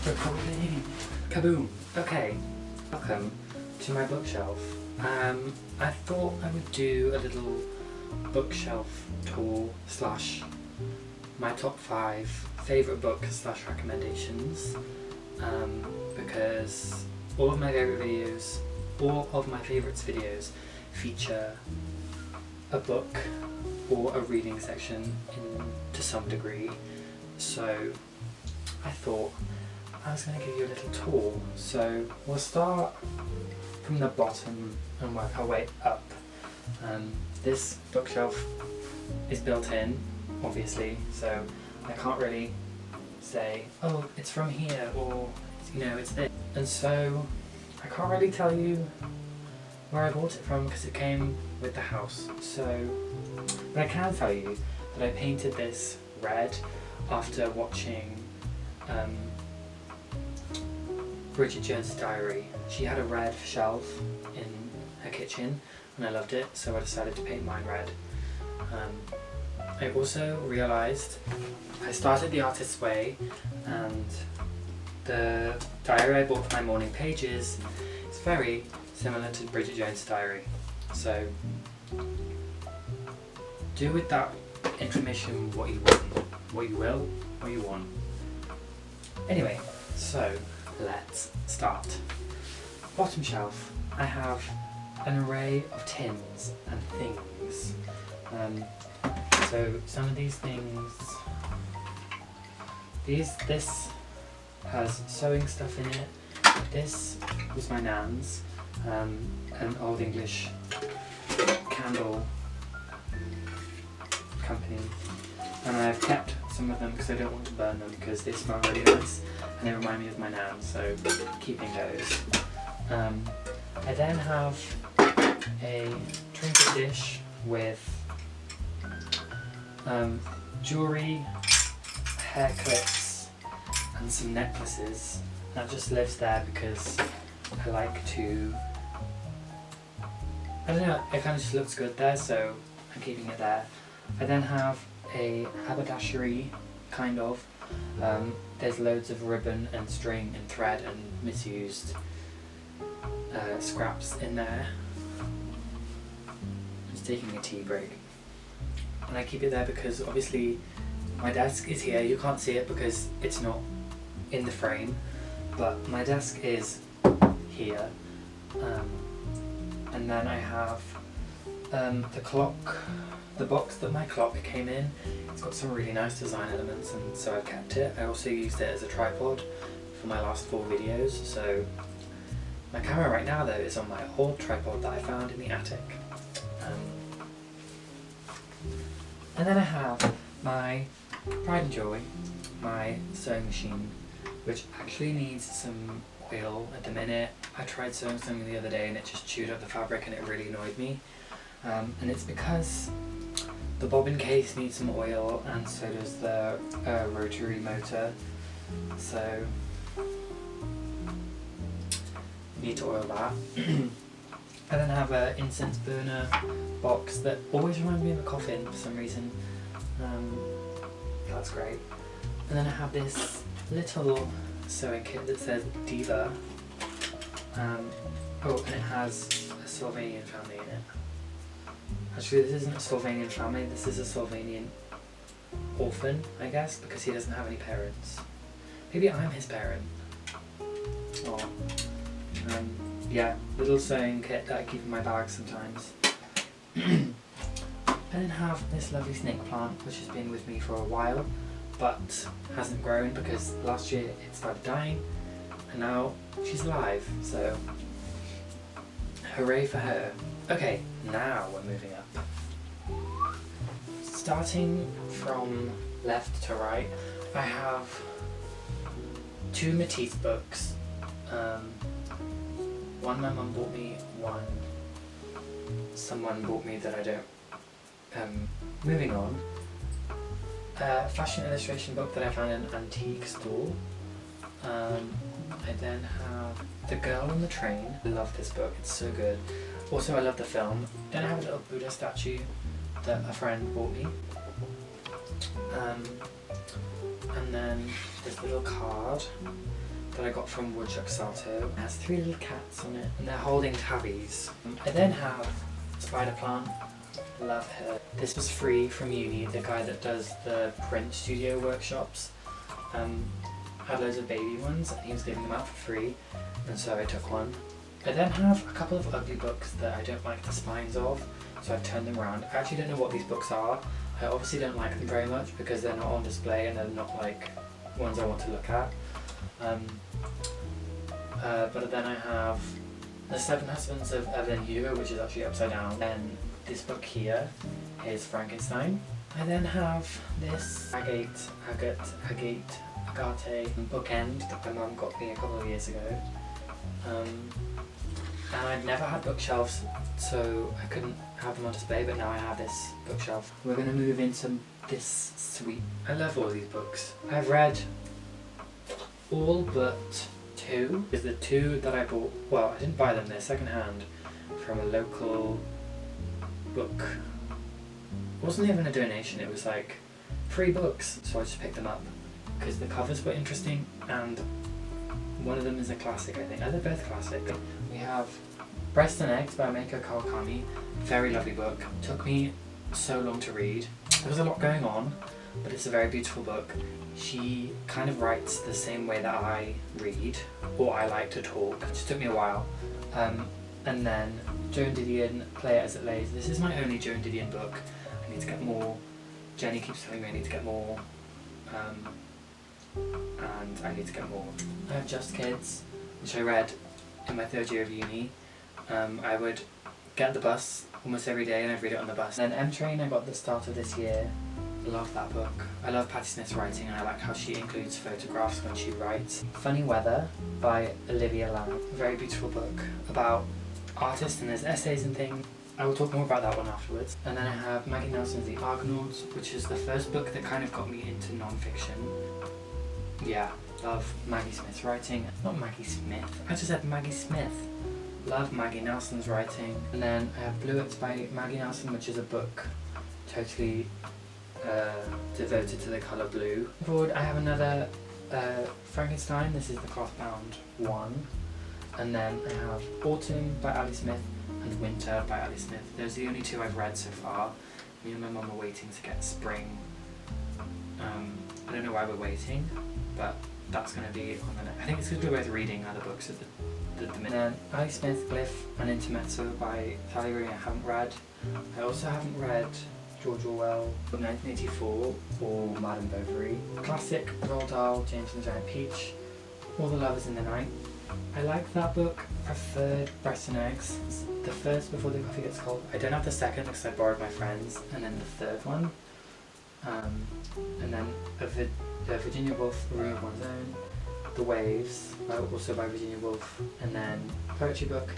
Recording. Kaboom. Okay, welcome to my bookshelf. I thought I would do a little bookshelf tour slash my top 5 favourite books slash recommendations, because all of my favourites videos feature a book or a reading section to some degree. So I thought I was going to give you a little tour. So we'll start from the bottom and work our way up. This bookshelf is built in, obviously, so I can't really say, oh, it's from here, or it's this. And so I can't really tell you where I bought it from because it came with the house. So, but I can tell you that I painted this red after watching Bridget Jones' Diary. She had a red shelf in her kitchen and I loved it, so I decided to paint mine red. I also realised I started The Artist's Way, and the diary I bought for my morning pages is very similar to Bridget Jones' Diary. So do with that information what you want, what you will, what you want. Anyway, so let's start. Bottom shelf, I have an array of tins and things. So some of these things, this has sewing stuff in it. This was my nan's, an old English candle company, and I've kept some of them because I don't want to burn them because they smell really nice and they remind me of my nan, so keeping those. I then have a trinket dish with jewellery, hair clips and some necklaces. That just lives there because I like to, I don't know, it kind of just looks good there, so I'm keeping it there. I then have a haberdashery, kind of. There's loads of ribbon and string and thread and misused scraps in there. I'm just taking a tea break. And I keep it there because obviously my desk is here. You can't see it because it's not in the frame, but my desk is here. And then I have the clock, the box that my clock came in. It's got some really nice design elements, and so I've kept it. I also used it as a tripod for my last 4 videos. So my camera right now though is on my old tripod that I found in the attic. And then I have my pride and joy, my sewing machine, which actually needs some oil at the minute. I tried sewing something the other day and it just chewed up the fabric and it really annoyed me. And it's because the bobbin case needs some oil, and so does the rotary motor. So need to oil that. I then have an incense burner box that always reminds me of a coffin for some reason. That's great. And then I have this little sewing kit that says Diva. And it has a Slovenian family in it. Actually, this isn't a Slovenian family, this is a Slovenian orphan, I guess, because he doesn't have any parents. Maybe I'm his parent. Oh. Yeah, little sewing kit that I keep in my bag sometimes. I then have this lovely snake plant which has been with me for a while but hasn't grown because last year it started dying and now she's alive, so hooray for her. Okay, now we're moving up. Starting from left to right, I have 2 Matisse books. One my mum bought me, one someone bought me that I don't. Moving on, a fashion illustration book that I found in an antique store. I then have The Girl on the Train. I love this book, it's so good. Also I love the film. Then I have a little Buddha statue that a friend bought me. And then this little card that I got from Woodchuck Salto. It has 3 little cats on it and they're holding tabbies. I then have Spider Plant. Love her. This was free from uni. The guy that does the print studio workshops had loads of baby ones and he was giving them out for free, and so I took one. I then have a couple of ugly books that I don't like the spines of, so I've turned them around. I actually don't know what these books are. I obviously don't like them very much because they're not on display and they're not like ones I want to look at. But then I have The 7 Husbands of Evelyn Hugo, which is actually upside down. And this book here is Frankenstein. I then have this Agate bookend that my mum got me a couple of years ago. And I'd never had bookshelves, so I couldn't have them on display, but now I have this bookshelf. We're going to move into this suite. I love all these books. I've read all but 2. Is the 2 that I bought, well, I didn't buy them, they're second hand from a local book. It wasn't even a donation, it was like free books, so I just picked them up because the covers were interesting and one of them is a classic, I think. They're both classic. We have Breast and Eggs by Meiko Kawakami. Very lovely book. Took me so long to read. There was a lot going on, but it's a very beautiful book. She kind of writes the same way that I read, or I like to talk. It just took me a while. And then Joan Didion, Play It As It Lays. This is my only Joan Didion book. I need to get more. Jenny keeps telling me I need to get more. And I need to get more. I have Just Kids, which I read in my 3rd year of uni. I would get the bus almost every day and I'd read it on the bus. Then M Train I got at the start of this year. Love that book. I love Patti Smith's writing and I like how she includes photographs when she writes. Funny Weather by Olivia Lamb. A very beautiful book about artists and there's essays and things. I will talk more about that one afterwards. And then I have Maggie Nelson's The Argonauts, which is the first book that kind of got me into non-fiction. Yeah, love Maggie Smith's writing. Not Maggie Smith, I just said Maggie Smith. Love Maggie Nelson's writing. And then I have Bluets by Maggie Nelson, which is a book totally devoted to the colour blue. Forward, I have another Frankenstein. This is the cloth-bound one. And then I have Autumn by Ali Smith and Winter by Ali Smith. Those are the only 2 I've read so far. Me and my mum are waiting to get Spring. I don't know why we're waiting, but that's going to be on the next. I think it's because we're both reading other books at the minute. And then Ali Smith, Glyph and Intermezzo by Valerie I haven't read. I also haven't read George Orwell, 1984 or Madame Bovary. Classic, Roald Dahl, James and the Giant Peach, All the Lovers in the Night. I like that book. Preferred Breast and Eggs. The first Before the Coffee Gets Cold. I don't have the second because I borrowed my friend's, and then the 3rd one. And then Virginia Woolf, A Room of One's Own. The Waves, also by Virginia Woolf. And then Poetry Book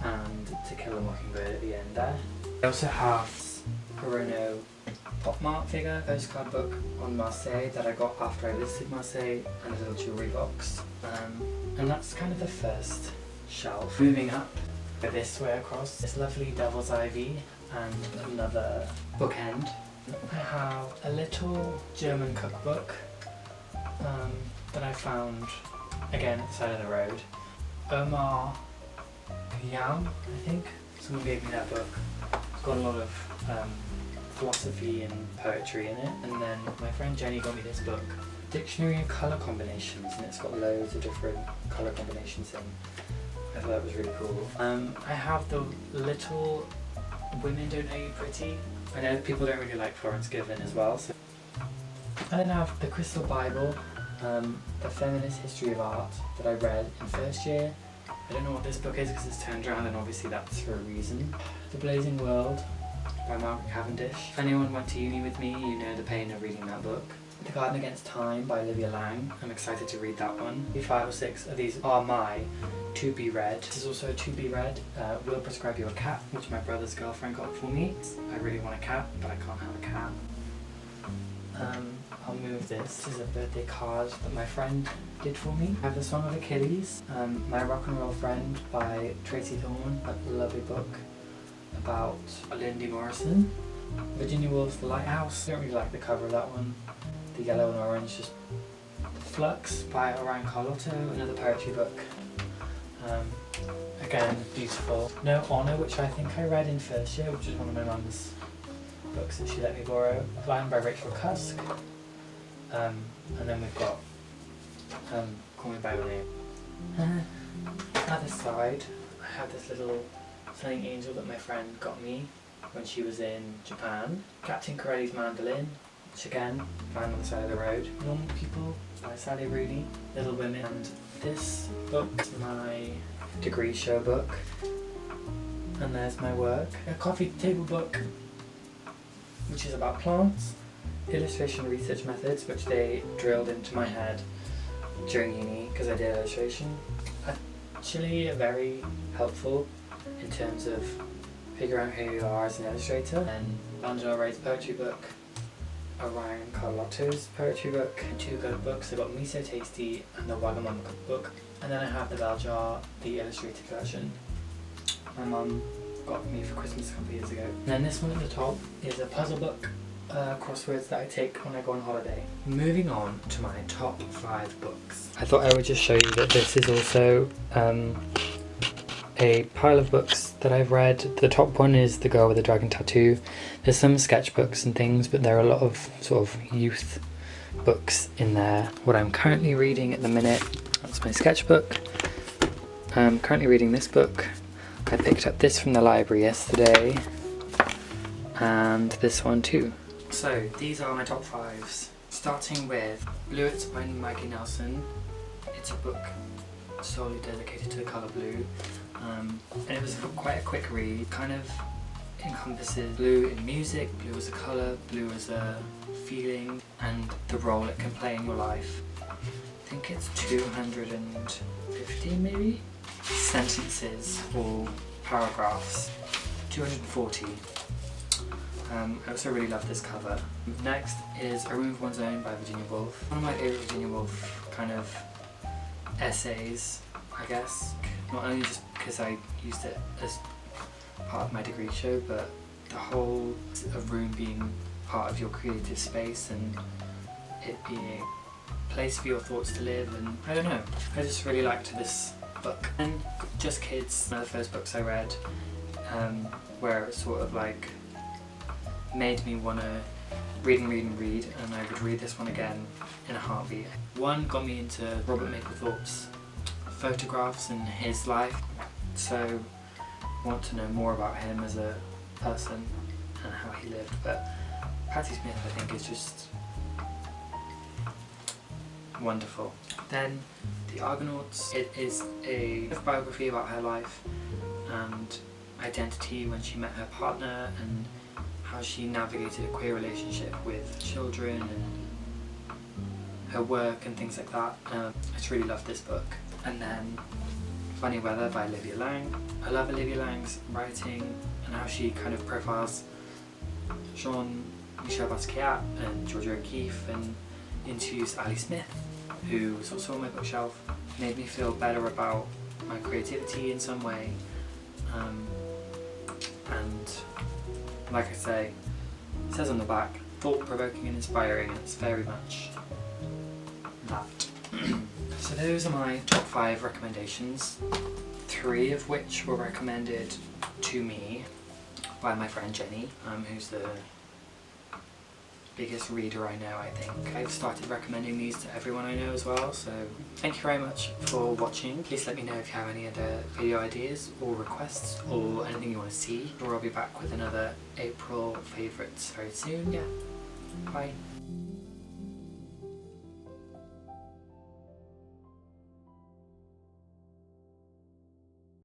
and To Kill a Mockingbird at the end there. I also have Hirono pop mart figure postcard book on Marseille that I got after I visited Marseille, and a little jewellery box. And that's kind of the first shelf. Moving up this way across, this lovely Devil's Ivy and another bookend. I have a little German cookbook that I found again at the side of the road. Omar Khayyam, I think. Someone gave me that book. It's got a lot of philosophy and poetry in it. And then my friend Jenny got me this book, Dictionary of Colour Combinations, and it's got loads of different colour combinations in. I thought that was really cool. I have the little Women Don't Know You Pretty. I know that people don't really like Florence Given as well. So. I then have the Crystal Bible, The Feminist History of Art, that I read in 1st year. I don't know what this book is because it's turned around and obviously that's for a reason. The Blazing World by Margaret Cavendish. If anyone went to uni with me, you know the pain of reading that book. The Garden Against Time by Olivia Lang. I'm excited to read that one. 5 or 6 of these are my to be read. This is also a to be read. Will Prescribe You a Cat, which my brother's girlfriend got for me. I really want a cat, but I can't have a cat. I'll move this. This is a birthday card that my friend did for me. I have The Song of Achilles, My Rock and Roll Friend by Tracy Thorn, a lovely book about Lindy Morrison. Virginia Woolf's The Lighthouse. I don't really like the cover of that one. The yellow and orange, just Flux by Orion Carlotto, another poetry book. Again, beautiful. No Honour, which I think I read in first year, which is one of my mum's books that she let me borrow. Flying by Rachel Cusk. And then we've got Call Me By Your Name. Other side, I have this little flying angel that my friend got me when she was in Japan. Captain Corelli's Mandolin, which again, found on the side of the road. Normal People by Sally Rooney. Little Women. And this book is my degree show book. And there's my work. A coffee table book, which is about plants. Illustration research methods, which they drilled into my head during uni because I did illustration. Actually very helpful in terms of figuring out who you are as an illustrator. And Angela Ray's poetry book, Orion Carlotto's poetry book, two good books. I got Me So Tasty and the Wagamama cookbook. And then I have the Bell Jar, the illustrated version. My mum got me for Christmas a couple of years ago. And then this one at the top is a puzzle book, crosswords that I take when I go on holiday. Moving on to my top 5 books. I thought I would just show you that this is also a pile of books that I've read. The top one is The Girl with the Dragon Tattoo. There's some sketchbooks and things, but there are a lot of sort of youth books in there. What I'm currently reading at the minute, that's my sketchbook. I'm currently reading this book. I picked up this from the library yesterday, and this one too. So these are my top 5s, starting with Bluets by Maggie Nelson. It's a book solely dedicated to the colour blue, and it was quite a quick read. Kind of encompasses blue in music, blue as a colour, blue as a feeling, and the role it can play in your life. I think it's 250 maybe sentences or paragraphs, 240. I also really love this cover. Next is A Room of One's Own by Virginia Woolf. One of my favourite Virginia Woolf kind of essays, I guess. Not only just because I used it as part of my degree show, but the whole a room being part of your creative space and it being a place for your thoughts to live, and I don't know, I just really liked this book. And Just Kids, one of the first books I read, where it sort of like made me want to read, and I would read this one again in a heartbeat. One got me into Robert Mapplethorpe's photographs and his life, so I want to know more about him as a person and how he lived. But Patti Smith, I think, is just wonderful. Then The Argonauts. It is a biography about her life and identity when she met her partner and how she navigated a queer relationship with children and her work and things like that. I just really love this book. And then Funny Weather by Olivia Laing. I love Olivia Laing's writing and how she kind of profiles Jean-Michel Basquiat and Georgia O'Keeffe and interviews Ali Smith, who was also on my bookshelf. Made me feel better about my creativity in some way. And like I say, it says on the back, thought-provoking and inspiring, and it's very much that. So those are my top 5 recommendations, 3 of which were recommended to me by my friend Jenny, who's the biggest reader I know, I think. I've started recommending these to everyone I know as well, so thank you very much for watching. Please let me know if you have any other video ideas or requests or anything you want to see, or I'll be back with another April favourites very soon. Yeah, bye.